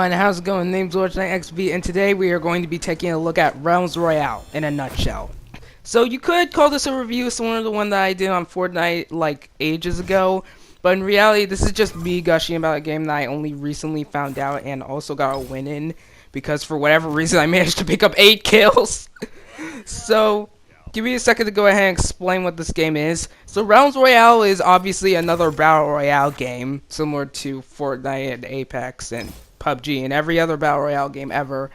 everyone, how's it going? Name's XB, and today we are going to be taking a look at Realms Royale in a nutshell. So you could call this a review similar to the one that I did on Fortnite like ages ago, but in reality this is just me gushing about a game that I only recently found out and also got a win in, because for whatever reason I managed to pick up 8 kills. So give me a second to go ahead and explain what this game is. So Realms Royale is obviously another Battle Royale game, similar to Fortnite and Apex and PUBG and every other Battle Royale game ever.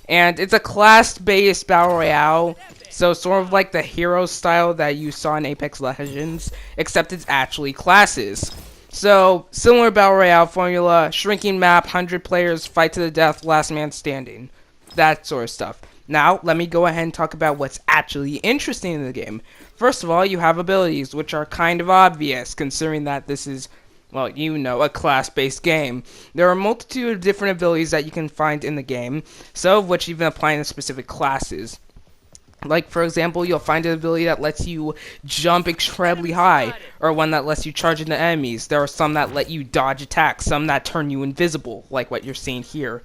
And it's a class-based Battle Royale, so sort of like the hero style that you saw in Apex Legends, except it's actually classes. So, similar Battle Royale formula, shrinking map, 100 players, fight to the death, last man standing. That sort of stuff. Now, let me go ahead and talk about what's actually interesting in the game. First of all, you have abilities, which are kind of obvious, considering that this is, well, you know, a class-based game. There are a multitude of different abilities that you can find in the game, some of which even apply in specific classes. Like, for example, you'll find an ability that lets you jump incredibly high, or one that lets you charge into enemies. There are some that let you dodge attacks, some that turn you invisible, like what you're seeing here,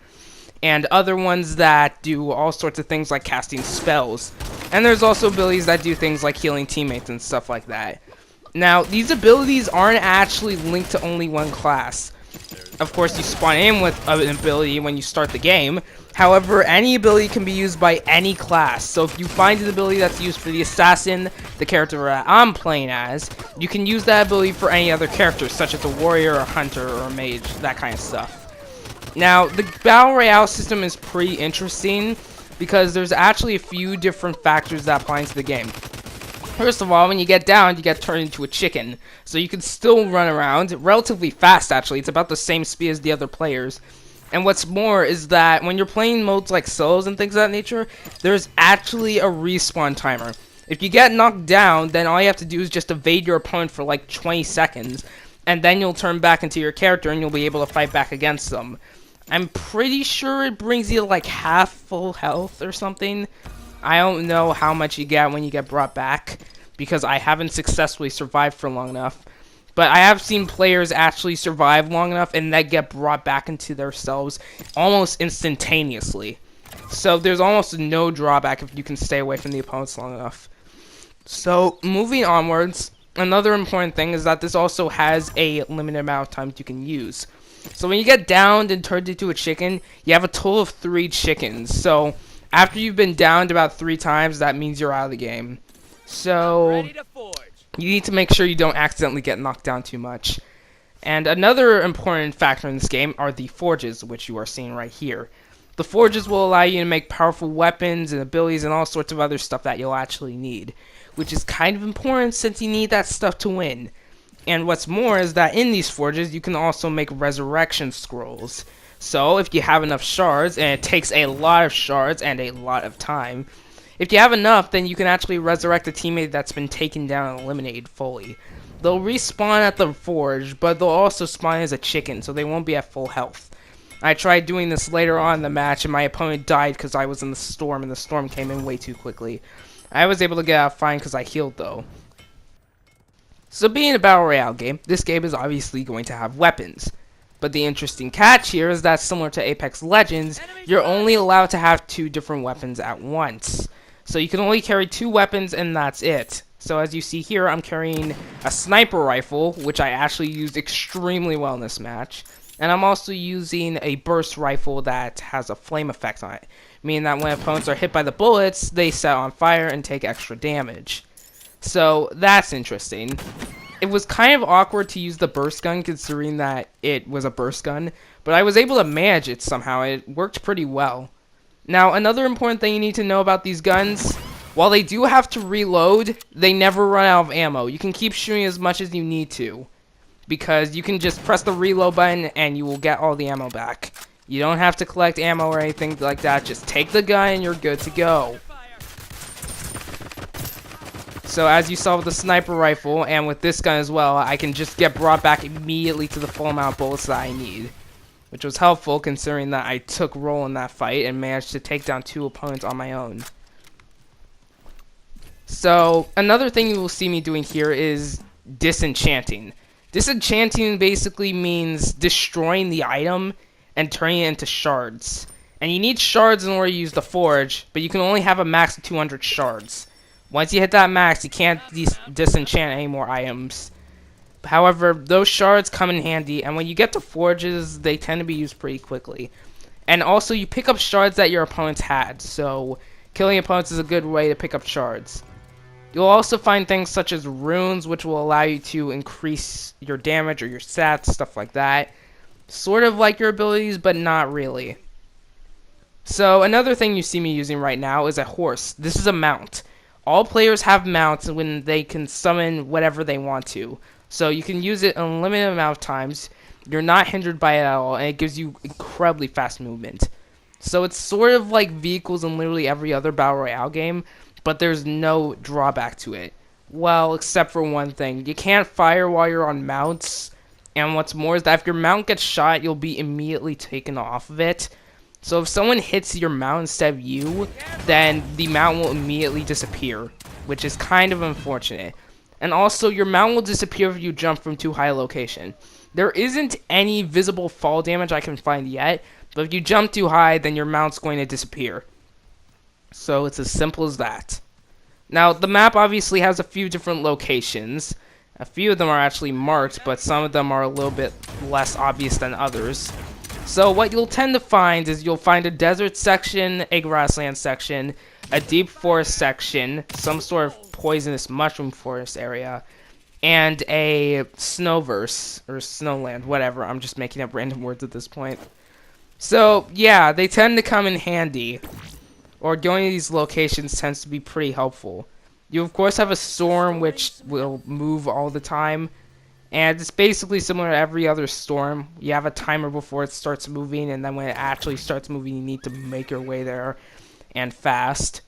and other ones that do all sorts of things like casting spells. And there's also abilities that do things like healing teammates and stuff like that. Now, these abilities aren't actually linked to only one class. Of course, you spawn in with an ability when you start the game. However, any ability can be used by any class. So if you find an ability that's used for the assassin, the character that I'm playing as, you can use that ability for any other character, such as a warrior, a hunter, or a mage, that kind of stuff. Now, the Battle Royale system is pretty interesting because there's actually a few different factors that apply into the game. First of all, when you get down, you get turned into a chicken. So you can still run around relatively fast, actually. It's about the same speed as the other players. And what's more is that when you're playing modes like solos and things of that nature, there's actually a respawn timer. If you get knocked down, then all you have to do is just evade your opponent for like 20 seconds. And then you'll turn back into your character and you'll be able to fight back against them. I'm pretty sure it brings you like half full health or something. I don't know how much you get when you get brought back, because I haven't successfully survived for long enough. But I have seen players actually survive long enough and then get brought back into themselves almost instantaneously. So there's almost no drawback if you can stay away from the opponents long enough. So moving onwards, another important thing is that this also has a limited amount of time you can use. So when you get downed and turned into a chicken, you have a total of 3 chickens. So after you've been downed about 3 times, that means you're out of the game. So you need to make sure you don't accidentally get knocked down too much. And another important factor in this game are the forges, which you are seeing right here. The forges will allow you to make powerful weapons and abilities and all sorts of other stuff that you'll actually need, which is kind of important since you need that stuff to win. And what's more is that in these forges, you can also make resurrection scrolls. So if you have enough shards, and it takes a lot of shards and a lot of time, if you have enough, then you can actually resurrect a teammate that's been taken down and eliminated fully. They'll respawn at the forge, but they'll also spawn as a chicken, so they won't be at full health. I tried doing this later on in the match, and my opponent died because I was in the storm, and the storm came in way too quickly. I was able to get out fine because I healed, though. So being a Battle Royale game, this game is obviously going to have weapons. But the interesting catch here is that similar to Apex Legends, you're only allowed to have 2 different weapons at once. So you can only carry 2 weapons and that's it. So as you see here, I'm carrying a sniper rifle, which I actually used extremely well in this match. And I'm also using a burst rifle that has a flame effect on it, meaning that when opponents are hit by the bullets, they set on fire and take extra damage. So that's interesting. It was kind of awkward to use the burst gun considering that it was a burst gun, but I was able to manage it somehow. It worked pretty well. Now, another important thing you need to know about these guns, while they do have to reload, they never run out of ammo. You can keep shooting as much as you need to, because you can just press the reload button and you will get all the ammo back. You don't have to collect ammo or anything like that. Just take the gun and you're good to go. So as you saw with the sniper rifle, and with this gun as well, I can just get brought back immediately to the full amount of bullets that I need. Which was helpful considering that I took role in that fight and managed to take down 2 opponents on my own. So another thing you will see me doing here is disenchanting. Disenchanting basically means destroying the item and turning it into shards. And you need shards in order to use the forge, but you can only have a max of 200 shards. Once you hit that max, you can't disenchant any more items. However, those shards come in handy, and when you get to forges, they tend to be used pretty quickly. And also, you pick up shards that your opponents had, so killing opponents is a good way to pick up shards. You'll also find things such as runes, which will allow you to increase your damage or your stats, stuff like that. Sort of like your abilities, but not really. So, another thing you see me using right now is a horse. This is a mount. All players have mounts when they can summon whatever they want to. So, you can use it an unlimited amount of times. You're not hindered by it at all, and it gives you incredibly fast movement. So, it's sort of like vehicles in literally every other Battle Royale game, but there's no drawback to it. Well, except for one thing. You can't fire while you're on mounts, and what's more is that if your mount gets shot, you'll be immediately taken off of it. So if someone hits your mount instead of you, then the mount will immediately disappear, which is kind of unfortunate. And also, your mount will disappear if you jump from too high a location. There isn't any visible fall damage I can find yet, but if you jump too high, then your mount's going to disappear. So it's as simple as that. Now, the map obviously has a few different locations. A few of them are actually marked, but some of them are a little bit less obvious than others. So what you'll tend to find is you'll find a desert section, a grassland section, a deep forest section, some sort of poisonous mushroom forest area, and a snowverse, or snowland, whatever. I'm just making up random words at this point. So, yeah, they tend to come in handy. Or going to these locations tends to be pretty helpful. You of course have a storm which will move all the time, and it's basically similar to every other storm. You have a timer before it starts moving, and then when it actually starts moving, you need to make your way there, and fast.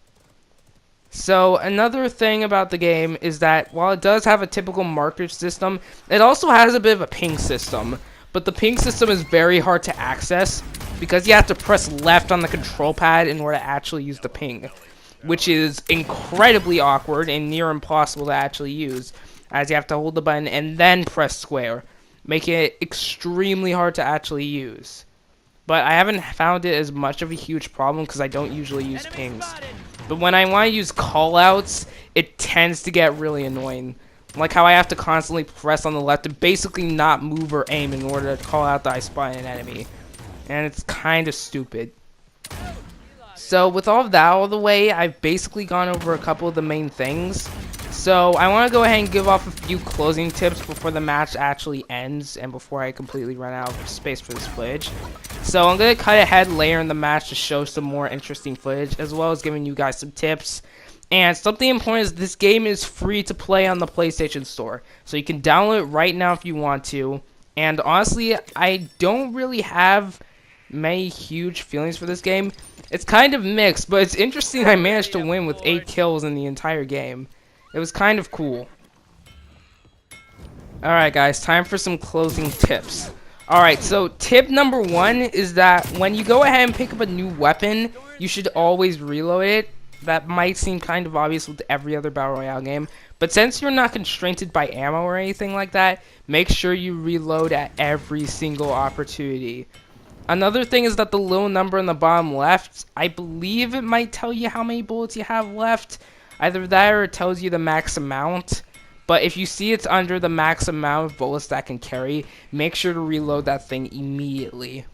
So another thing about the game is that while it does have a typical marker system, it also has a bit of a ping system. But the ping system is very hard to access because you have to press left on the control pad in order to actually use the ping, which is incredibly awkward and near impossible to actually use, as you have to hold the button and then press square, making it extremely hard to actually use. But I haven't found it as much of a huge problem because I don't usually use pings. But when I want to use callouts, it tends to get really annoying. Like how I have to constantly press on the left to basically not move or aim in order to call out that I spot an enemy. And it's kind of stupid. So with all of that out of the way, I've basically gone over a couple of the main things. So I want to go ahead and give off a few closing tips before the match actually ends and before I completely run out of space for this footage. So I'm going to cut ahead later in the match to show some more interesting footage, as well as giving you guys some tips. And something important is this game is free to play on the PlayStation Store. So you can download it right now if you want to. And honestly, I don't really have many huge feelings for this game. It's kind of mixed, but it's interesting I managed to win with 8 kills in the entire game. It was kind of cool. Alright guys, time for some closing tips. Alright, so tip number 1 is that when you go ahead and pick up a new weapon, you should always reload it. That might seem kind of obvious with every other Battle Royale game, but since you're not constrained by ammo or anything like that, make sure you reload at every single opportunity. Another thing is that the little number in the bottom left, I believe it might tell you how many bullets you have left. Either that or it tells you the max amount. But if you see it's under the max amount of bullets that can carry, make sure to reload that thing immediately.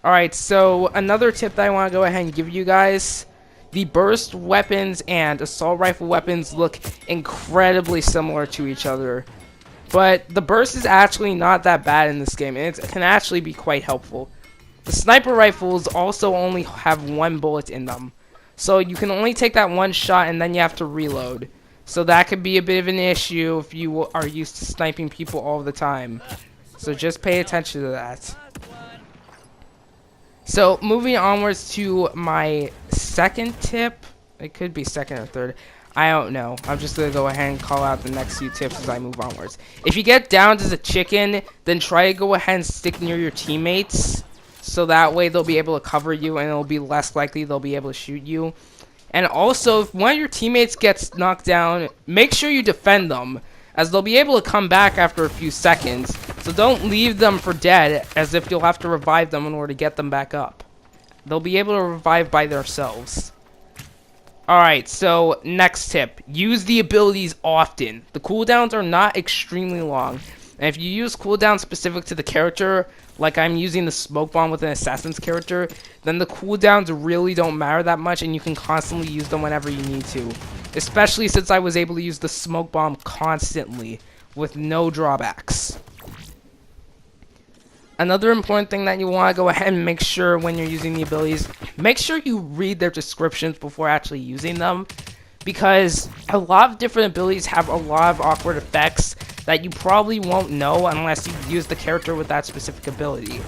Alright, so another tip that I want to go ahead and give you guys. The burst weapons and assault rifle weapons look incredibly similar to each other. But the burst is actually not that bad in this game, and it can actually be quite helpful. The sniper rifles also only have 1 bullet in them. So you can only take that 1 shot and then you have to reload. So that could be a bit of an issue if you are used to sniping people all the time. So just pay attention to that. So moving onwards to my second tip. It could be second or third. I don't know. I'm just going to go ahead and call out the next few tips as I move onwards. If you get downed as a chicken, then try to go ahead and stick near your teammates. So that way they'll be able to cover you and it'll be less likely they'll be able to shoot you. And also, if one of your teammates gets knocked down, make sure you defend them, as they'll be able to come back after a few seconds. So So don't leave them for dead as if you'll have to revive them in order to get them back up. They'll be able to revive by themselves. Alright, so next tip. Use the abilities often. The cooldowns are not extremely long. And if you use cooldowns specific to the character, like I'm using the smoke bomb with an assassin's character, then the cooldowns really don't matter that much and you can constantly use them whenever you need to. Especially since I was able to use the smoke bomb constantly with no drawbacks. Another important thing that you want to go ahead and make sure when you're using the abilities, make sure you read their descriptions before actually using them, because a lot of different abilities have a lot of awkward effects that you probably won't know unless you use the character with that specific ability.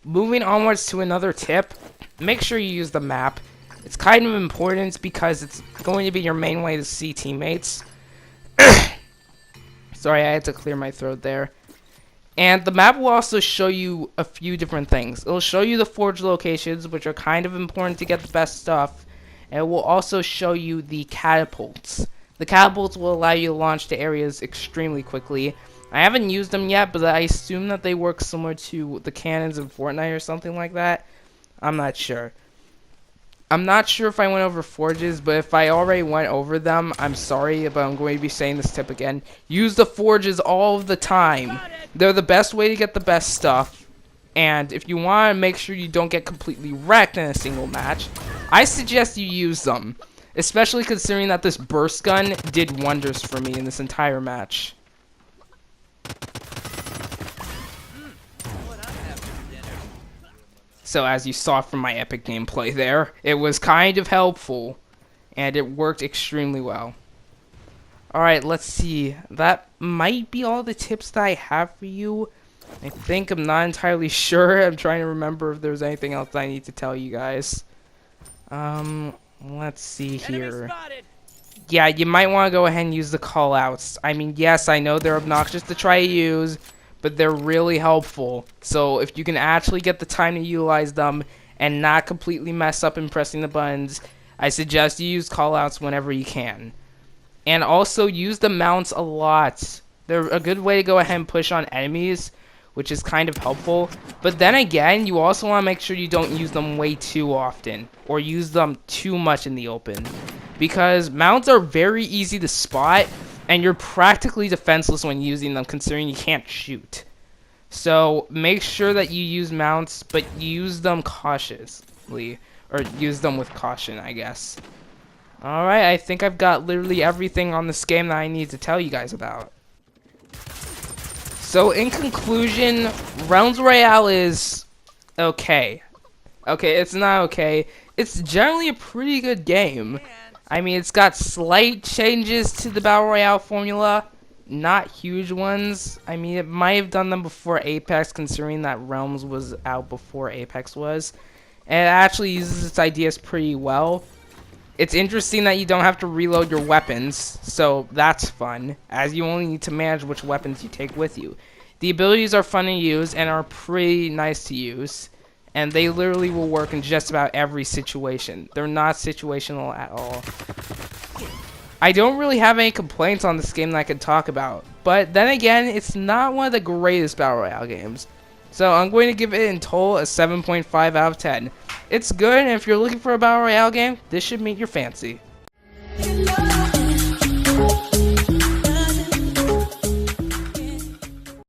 Moving onwards to another tip, make sure you use the map. It's kind of important because it's going to be your main way to see teammates. Sorry, I had to clear my throat there. And the map will also show you a few different things. It'll show you the forge locations, which are kind of important to get the best stuff. And it will also show you the catapults. The catapults will allow you to launch to areas extremely quickly. I haven't used them yet, but I assume that they work similar to the cannons in Fortnite or something like that. I'm not sure. I'm not sure if I went over forges, but if I already went over them, I'm sorry, but I'm going to be saying this tip again. Use the forges all of the time. They're the best way to get the best stuff. And if you want to make sure you don't get completely wrecked in a single match, I suggest you use them. Especially considering that this burst gun did wonders for me in this entire match. So as you saw from my epic gameplay there, it was kind of helpful, and it worked extremely well. Alright, let's see. That might be all the tips that I have for you. I think I'm not entirely sure. I'm trying to remember if there's anything else I need to tell you guys. Let's see here. Yeah, you might want to go ahead and use the callouts. I mean, yes, I know they're obnoxious to try to use, but they're really helpful. So if you can actually get the time to utilize them and not completely mess up in pressing the buttons, I suggest you use callouts whenever you can. And also use the mounts a lot. They're a good way to go ahead and push on enemies, which is kind of helpful. But then again, you also want to make sure you don't use them way too often or use them too much in the open, because mounts are very easy to spot and you're practically defenseless when using them, considering you can't shoot. So make sure that you use mounts, but use them cautiously, or use them with caution, I guess. Alright, I think I've got literally everything on this game that I need to tell you guys about. So in conclusion, Realms Royale is okay. Okay, it's not okay. It's generally a pretty good game. I mean, it's got slight changes to the Battle Royale formula. Not huge ones. I mean, it might have done them before Apex, considering that Realms was out before Apex was. And it actually uses its ideas pretty well. It's interesting that you don't have to reload your weapons, so that's fun, as you only need to manage which weapons you take with you. The abilities are fun to use and are pretty nice to use, and they literally will work in just about every situation. They're not situational at all. I don't really have any complaints on this game that I could talk about, but then again, it's not one of the greatest Battle Royale games. So I'm going to give it in total a 7.5 out of 10. It's good, and if you're looking for a Battle Royale game, this should meet your fancy.